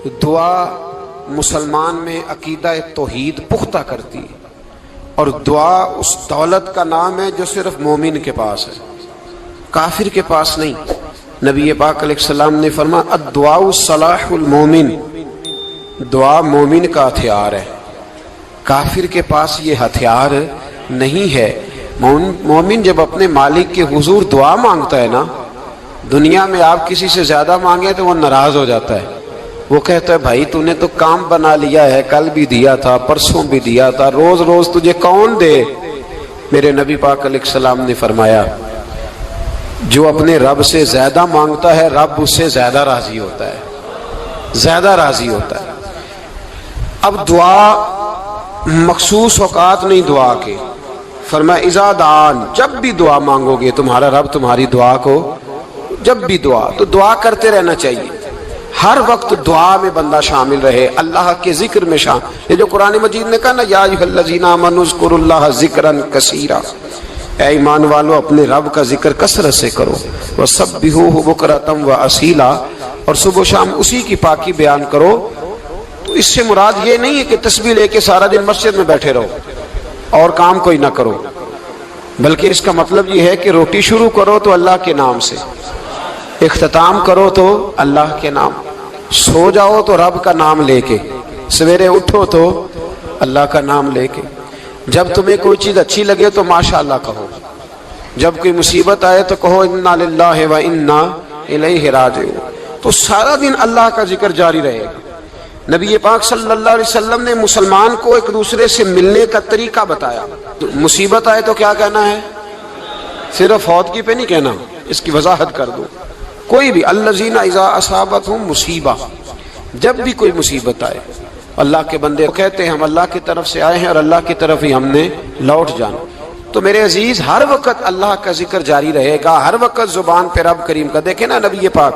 دعا مسلمان میں عقیدہ توحید پختہ کرتی ہے، اور دعا اس دولت کا نام ہے جو صرف مومن کے پاس ہے، کافر کے پاس نہیں۔ نبی پاک علیہ السلام نے فرمایا الدعاء صلاح المومن، دعا مومن کا ہتھیار ہے، کافر کے پاس یہ ہتھیار نہیں ہے۔ مومن جب اپنے مالک کے حضور دعا مانگتا ہے نا، دنیا میں آپ کسی سے زیادہ مانگے تو وہ ناراض ہو جاتا ہے، وہ کہتا ہے بھائی تو نے تو کام بنا لیا ہے، کل بھی دیا تھا، پرسوں بھی دیا تھا، روز روز تجھے کون دے؟ میرے نبی پاک علیہ السلام نے فرمایا جو اپنے رب سے زیادہ مانگتا ہے رب اس سے زیادہ راضی ہوتا ہے، زیادہ راضی ہوتا ہے۔ اب دعا مخصوص اوقات نہیں دعا کے، فرمایا اذا دعان، جب بھی دعا مانگو گے تمہارا رب تمہاری دعا کو، جب بھی دعا تو دعا کرتے رہنا چاہیے، ہر وقت دعا میں بندہ شامل رہے، اللہ کے ذکر میں شامل۔ یہ جو قرآن مجید نے کہا نا یا ایھا الذین آمنوا اذکروا اللہ ذکرا کثیرا، اے ایمان والو اپنے رب کا ذکر کثرت سے کرو، وسبحوہ بکرۃ واصیلا، اور صبح و شام اسی کی پاکی بیان کرو۔ تو اس سے مراد یہ نہیں ہے کہ تسبیح لے کے سارا دن مسجد میں بیٹھے رہو اور کام کوئی نہ کرو، بلکہ اس کا مطلب یہ ہے کہ روٹی شروع کرو تو اللہ کے نام سے، اختتام کرو تو اللہ کے نام، سو جاؤ تو رب کا نام لے کے، سویرے اٹھو تو اللہ کا نام لے کے، جب تمہیں کوئی چیز اچھی لگے تو ماشاءاللہ کہو، جب کوئی مصیبت آئے تو کہو انا للہ و انا الیہ راجعون۔ تو سارا دن اللہ کا ذکر جاری رہے گا۔ نبی پاک صلی اللہ علیہ وسلم نے مسلمان کو ایک دوسرے سے ملنے کا طریقہ بتایا۔ مصیبت آئے تو کیا کہنا ہے؟ صرف فوت کی پہ نہیں کہنا، اس کی وضاحت کر دو۔ کوئی بھی الذین اذا اصابتہم مصیبہ، جب بھی کوئی مصیبت آئے، اللہ کے بندے کہتے ہیں ہم اللہ کی طرف سے آئے ہیں اور اللہ کی طرف ہی ہم نے لوٹ جانا۔ تو میرے عزیز ہر وقت اللہ کا ذکر جاری رہے گا، ہر وقت زبان پہ رب کریم کا۔ دیکھیں نا نبی پاک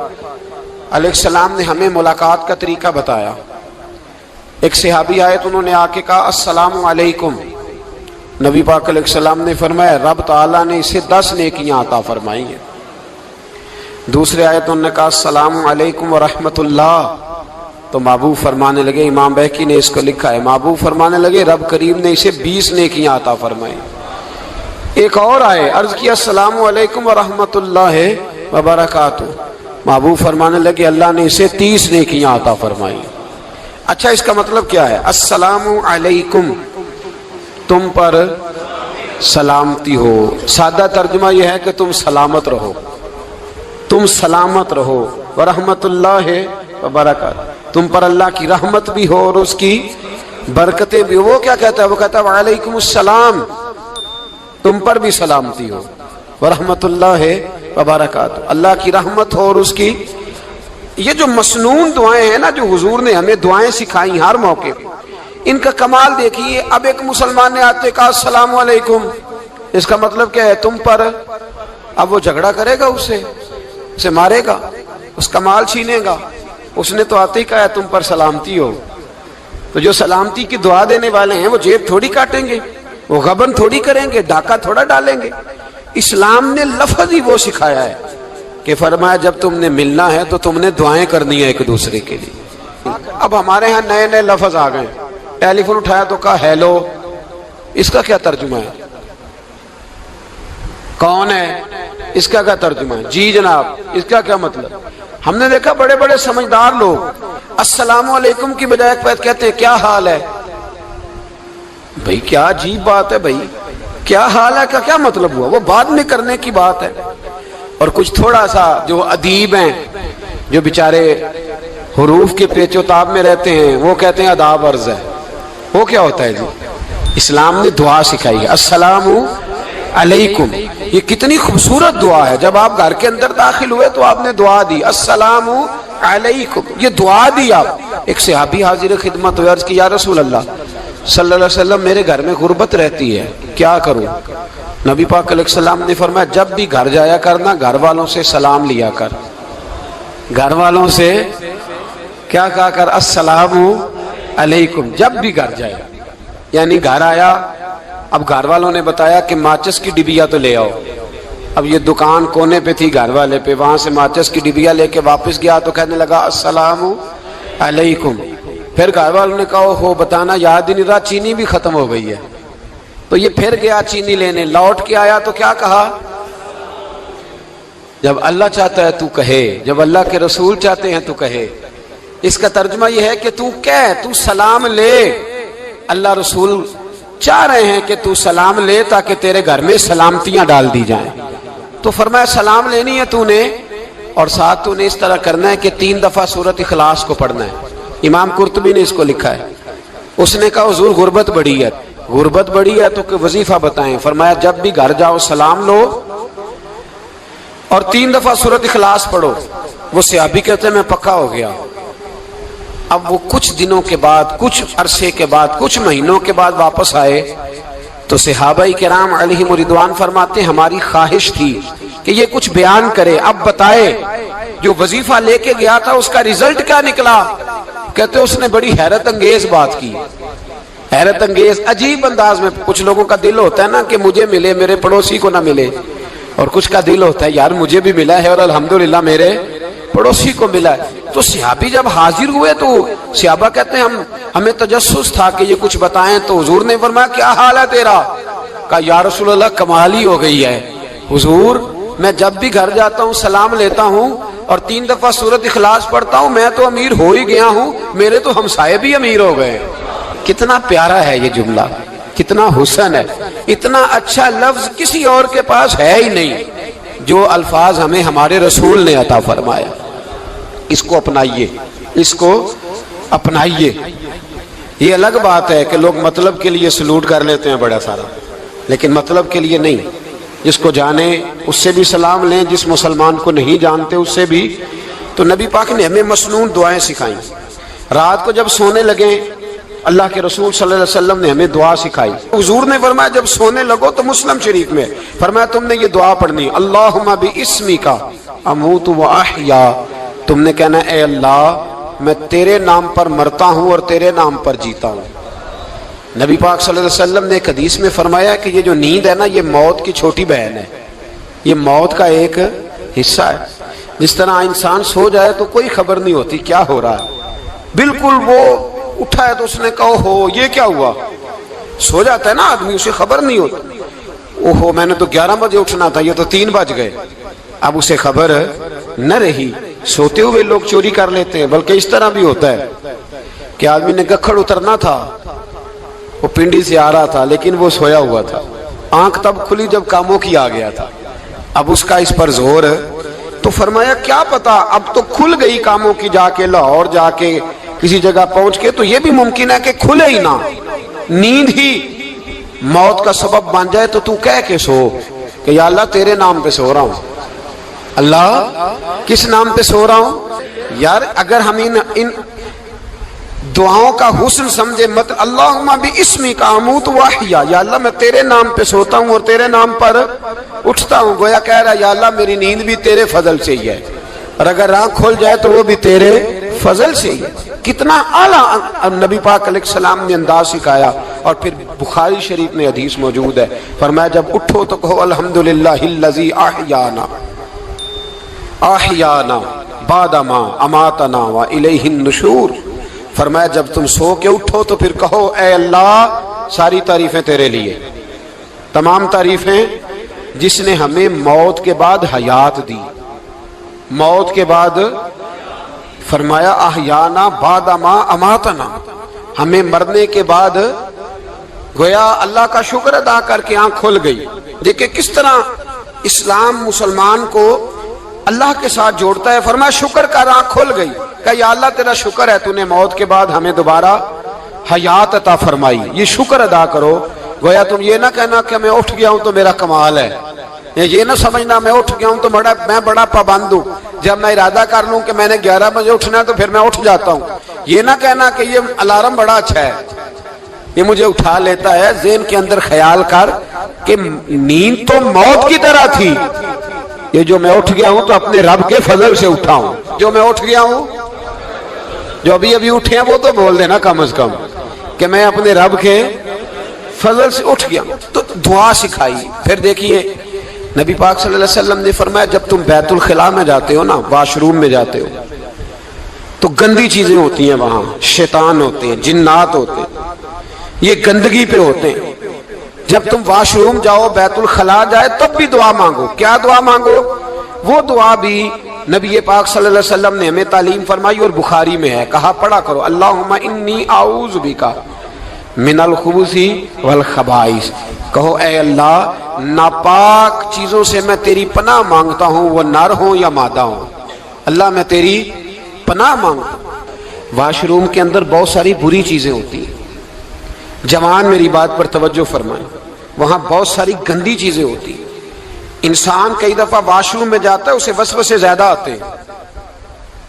علیہ السلام نے ہمیں ملاقات کا طریقہ بتایا۔ ایک صحابی آئے تو انہوں نے آ کے کہا السلام علیکم، نبی پاک علیہ السلام نے فرمایا رب تعالیٰ نے اسے 10 نیکیاں عطا فرمائی ہیں۔ دوسرے آئے تو انہوں نے کہا السلام علیکم ورحمۃ اللہ، تو محبوب فرمانے لگے، امام بہقی نے اس کو لکھا ہے، محبوب فرمانے لگے رب کریم نے اسے 20 نیکیاں عطا فرمائی۔ ایک اور آئے، عرض کیا السلام علیکم ورحمۃ اللہ وبرکاتہ، محبوب فرمانے لگے اللہ نے اسے 30 نیکیاں عطا فرمائی۔ اچھا اس کا مطلب کیا ہے؟ السلام علیکم، تم پر سلامتی ہو، سادہ ترجمہ یہ ہے کہ تم سلامت رہو، تم سلامت رہو، ورحمۃ اللہ وبرکاتہ، تم پر اللہ کی رحمت بھی ہو اور اس کی برکتیں بھی ہو۔ وہ کیا کہتا ہے؟ وہ کہتا ہے وعلیکم السلام، تم پر بھی سلامتی ہو، ورحمۃ اللہ وبرکاتہ، اللہ کی رحمت ہو اور اس کی۔ یہ جو مسنون دعائیں ہیں نا جو حضور نے ہمیں دعائیں سکھائی ہر موقع پہ، ان کا کمال دیکھیے۔ اب ایک مسلمان نے آتے کہا السلام علیکم، اس کا مطلب کیا ہے؟ تم پر۔ اب وہ جھگڑا کرے گا اسے مارے گا، اس کا مال چھینے گا؟ اس نے تو آتے ہی کہا تم پر سلامتی ہو۔ تو جو سلامتی کی دعا دینے والے ہیں وہ جیب تھوڑی کاٹیں گے، وہ غبن تھوڑی کریں گے، ڈاکہ تھوڑا ڈالیں گے۔ اسلام نے لفظ ہی وہ سکھایا ہے کہ فرمایا جب تم نے ملنا ہے تو تم نے دعائیں کرنی ہے ایک دوسرے کے لیے۔ اب ہمارے ہاں نئے نئے لفظ آ گئے، ٹیلی فون اٹھایا تو کہا ہیلو، اس کا کیا ترجمہ ہے؟ کون ہے؟ اس کا کیا ترجمہ ہے؟ جی جناب، اس کا کیا مطلب؟ ہم نے دیکھا بڑے بڑے سمجھدار لوگ السلام علیکم کی بجائے کہتے ہیں کیا حال ہے؟ بھئی کیا عجیب بات ہے، بھئی کیا حال ہے کا کیا مطلب ہوا؟ وہ بعد میں کرنے کی بات ہے۔ اور کچھ تھوڑا سا جو ادیب ہیں، جو بیچارے حروف کے پیچ و تاب میں رہتے ہیں، وہ کہتے ہیں آداب عرض ہے۔ وہ کیا ہوتا ہے جی؟ اسلام نے دعا سکھائی ہے السلام علیکم، یہ کتنی خوبصورت دعا ہے۔ جب آپ گھر کے اندر داخل ہوئے تو آپ نے دعا دی السلام علیکم، یہ دعا دی آپ۔ ایک صحابی حاضر خدمت ہوئے، عرض کی یا رسول اللہ صلی اللہ علیہ وسلم میرے گھر میں غربت رہتی ہے، کیا کروں؟ نبی پاک علیہ السلام نے فرمایا جب بھی گھر جایا کرنا گھر والوں سے سلام لیا کر، گھر والوں سے کیا کہا کر؟ السلام علیکم، جب بھی گھر جائے۔ یعنی گھر آیا، اب گھر والوں نے بتایا کہ ماچس کی ڈبیا تو لے آؤ۔ اب یہ دکان کونے پہ تھی گھر والے پہ، وہاں سے ماچس کی ڈبیا لے کے واپس گیا تو کہنے لگا السلام علیکم. پھر گھر والوں نے کہا ہو بتانا یاد ہی نہیں رہا, چینی بھی ختم ہو گئی ہے. تو یہ پھر گیا چینی لینے, لوٹ کے آیا تو کیا کہا؟ جب اللہ چاہتا ہے تو کہے, جب اللہ کے رسول چاہتے ہیں تو کہے. اس کا ترجمہ یہ ہے کہ تو کہہ, تو سلام لے. اللہ رسول چاہ رہے ہیں کہ تو سلام لے تاکہ تیرے گھر میں سلامتیاں ڈال دی جائیں. تو فرمایا سلام لینی ہے تو نے, اور ساتھ تو نے اس طرح کرنا ہے کہ 3 دفعہ سورۃ اخلاص کو پڑھنا ہے. امام قرطبی نے اس کو لکھا ہے. اس نے کہا حضور غربت بڑی ہے. غربت بڑی ہے تو کہ وظیفہ بتائیں. فرمایا جب بھی گھر جاؤ سلام لو اور 3 دفعہ سورۃ اخلاص پڑھو. وہ صحابی کہتے ہیں میں پکا ہو گیا. اب وہ کچھ دنوں کے بعد, کچھ عرصے کے بعد, کچھ مہینوں کے بعد واپس آئے تو صحابہ کرام علیہم رضوان فرماتے ہیں ہماری خواہش تھی کہ یہ کچھ بیان کرے, اب بتائے جو وظیفہ لے کے گیا تھا اس کا ریزلٹ کیا نکلا. کہتے اس نے بڑی حیرت انگیز بات کی, حیرت انگیز عجیب انداز میں. کچھ لوگوں کا دل ہوتا ہے نا کہ مجھے ملے میرے پڑوسی کو نہ ملے, اور کچھ کا دل ہوتا ہے یار مجھے بھی ملا ہے اور الحمدللہ میرے پڑوسی کو ملا ہے. تو صحابی جب حاضر ہوئے تو صحابہ کہتے ہیں ہمیں تجسس تھا کہ یہ کچھ بتائیں. تو حضور نے فرمایا کیا حال ہے تیرا؟ کہا یا رسول اللہ کمال ہی ہو گئی ہے حضور, میں جب بھی گھر جاتا ہوں سلام لیتا ہوں اور 3 دفعہ سورۃ اخلاص پڑھتا ہوں, میں تو امیر ہو ہی گیا ہوں, میرے تو ہمسائے بھی امیر ہو گئے. کتنا پیارا ہے یہ جملہ, کتنا حسن ہے. اتنا اچھا لفظ کسی اور کے پاس ہے ہی نہیں جو الفاظ ہمیں ہمارے رسول نے عطا فرمایا. اس کو اپنائیے, اس کو اپنائیے. یہ الگ بات ہے کہ لوگ مطلب کے لیے سلوٹ کر لیتے ہیں بڑا سارا, لیکن مطلب کے لیے نہیں. جس کو جانے اس سے بھی سلام لیں, جس مسلمان کو نہیں جانتے اس سے بھی. تو نبی پاک نے ہمیں مسنون دعائیں سکھائیں. رات کو جب سونے لگیں اللہ کے رسول صلی اللہ علیہ وسلم نے ہمیں دعا سکھائی. حضور نے فرمایا جب سونے لگو تو مسلم شریف میں فرمایا تم نے یہ دعا پڑھنی, اللہم باسمک اموت و احیا. تم نے کہنا اے اللہ میں تیرے نام پر مرتا ہوں اور تیرے نام پر جیتا ہوں. نبی پاک صلی اللہ علیہ وسلم نے ایک حدیث میں فرمایا کہ یہ جو نیند ہے نا یہ موت کی چھوٹی بہن ہے, یہ موت کا ایک حصہ ہے. جس طرح انسان سو جائے تو کوئی خبر نہیں ہوتی کیا ہو رہا ہے, بالکل وہ اٹھا ہے تو اس نے کہا ہو یہ کیا ہوا. سو جاتا ہے نا آدمی, اسے خبر نہیں ہوتی. اوہو میں نے تو 11 بجے اٹھنا تھا, یہ تو 3 بج گئے. اب اسے خبر نہ رہی. سوتے ہوئے لوگ چوری کر لیتے ہیں, بلکہ اس طرح بھی ہوتا ہے کہ آدمی نے گکھڑ اترنا تھا, وہ پنڈی سے آ رہا تھا لیکن وہ سویا ہوا تھا. آنکھ تب کھلی جب کاموں کی آ گیا تھا. اب اس کا اس پر زور ہے تو فرمایا کیا پتا اب تو کھل گئی کاموں کی, جا کے لاہور جا کے کسی جگہ پہنچ کے, تو یہ بھی ممکن ہے کہ کھلے ہی نہ, نیند ہی موت کا سبب بن جائے. تو تو کہہ کے سو کہ یا اللہ تیرے نام پہ سو رہا ہوں. اللہ کس نام پہ سو رہا ہوں یار. اگر ہم ان دعاؤں کا حسن سمجھے مت, اللہم باسمک اموت و احیا, یا اللہ میں تیرے نام پہ سوتا ہوں اور تیرے نام پر اٹھتا ہوں. گویا کہہ رہا یا اللہ میری نیند بھی تیرے فضل سے ہی ہے, اور اگر آنکھ کھل جائے تو وہ بھی تیرے فضل سے ہی ہے. کتنا اعلیٰ نبی پاک علیہ السلام نے انداز سکھایا. اور پھر بخاری شریف میں حدیث موجود ہے, فرمایا جب اٹھو تو کہو الحمدللہ الذی احیانا احیانا بعد ما اماتنا والیہ النشور. فرمایا جب تم سو کے اٹھو تو پھر کہو اے اللہ ساری تعریفیں تیرے لیے, تمام تعریفیں جس نے ہمیں موت کے بعد حیات دی. موت کے بعد فرمایا احیانا بعد ما اماتنا, ہمیں مرنے کے بعد گویا اللہ کا شکر ادا کر کے آنکھ کھل گئی. دیکھیں کس طرح اسلام مسلمان کو اللہ کے ساتھ جوڑتا ہے. فرمایا شکر کر, آنکھ کھل گئی. کہ یا اللہ تیرا شکر ہے تو نے موت کے بعد ہمیں دوبارہ حیات عطا فرمائی, یہ شکر ادا کرو. گویا تم یہ نہ کہنا کہ میں اٹھ گیا ہوں تو میرا کمال ہے, یہ نہ سمجھنا میں اٹھ گیا ہوں تو میں بڑا پابند ہوں, جب میں ارادہ کر لوں کہ میں نے 11 بجے اٹھنا ہے تو پھر میں اٹھ جاتا ہوں. یہ نہ کہنا کہ یہ الارم بڑا اچھا ہے, یہ مجھے اٹھا لیتا ہے. ذہن کے اندر خیال کر کہ نیند تو موت کی طرح تھی, یہ جو میں اٹھ گیا ہوں تو اپنے رب کے فضل سے اٹھا ہوں. جو میں اٹھ گیا ہوں, جو ابھی اٹھے ہیں وہ تو بول دینا کم از کم کہ میں اپنے رب کے فضل سے اٹھ گیا. تو دعا سکھائی. پھر دیکھیے نبی پاک صلی اللہ علیہ وسلم نے فرمایا جب تم بیت الخلاء میں جاتے ہو نا, واش روم میں جاتے ہو, تو گندی چیزیں ہوتی ہیں وہاں، شیطان ہوتے ہیں، جنات ہوتے ہیں، یہ گندگی پہ ہوتے ہیں۔ جب تم واش روم جاؤ، بیت الخلا جائے، تب بھی دعا مانگو۔ کیا دعا مانگو؟ وہ دعا بھی نبی پاک صلی اللہ علیہ وسلم نے ہمیں تعلیم فرمائی اور بخاری میں ہے، کہا پڑھا کرو اللہم انی اعوذ بک من الخبث والخبائث۔ کہو اے اللہ ناپاک چیزوں سے میں تیری پناہ مانگتا ہوں، وہ نر ہوں یا مادہ ہوں، اللہ میں تیری پناہ مانگتا ہوں۔ واش روم کے اندر بہت ساری بری چیزیں ہوتی ہیں، جوان میری بات پر توجہ فرمائیں، وہاں بہت ساری گندی چیزیں ہوتی ہیں۔ انسان کئی دفعہ واش روم میں جاتا ہے، اسے وسوسے زیادہ آتے ہیں،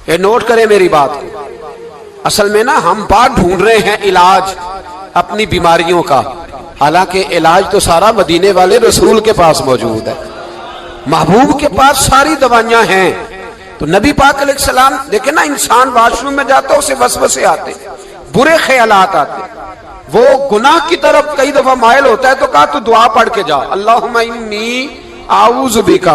یہ نوٹ کریں میری بات کو۔ اصل میں نا ہم بات ڈھونڈ رہے ہیں علاج اپنی بیماریوں کا، حالانکہ علاج تو سارا مدینے والے رسول کے پاس موجود ہے، محبوب کے پاس ساری دوائیاں ہیں۔ تو نبی پاک علیہ السلام دیکھیں نا، انسان واش روم میں جاتا ہے اسے وسوسے آتے، برے خیالات آتے، وہ گناہ کی طرف کئی دفعہ مائل ہوتا ہے، تو کہا تو دعا پڑھ کے جا اللہم انی اعوذ بک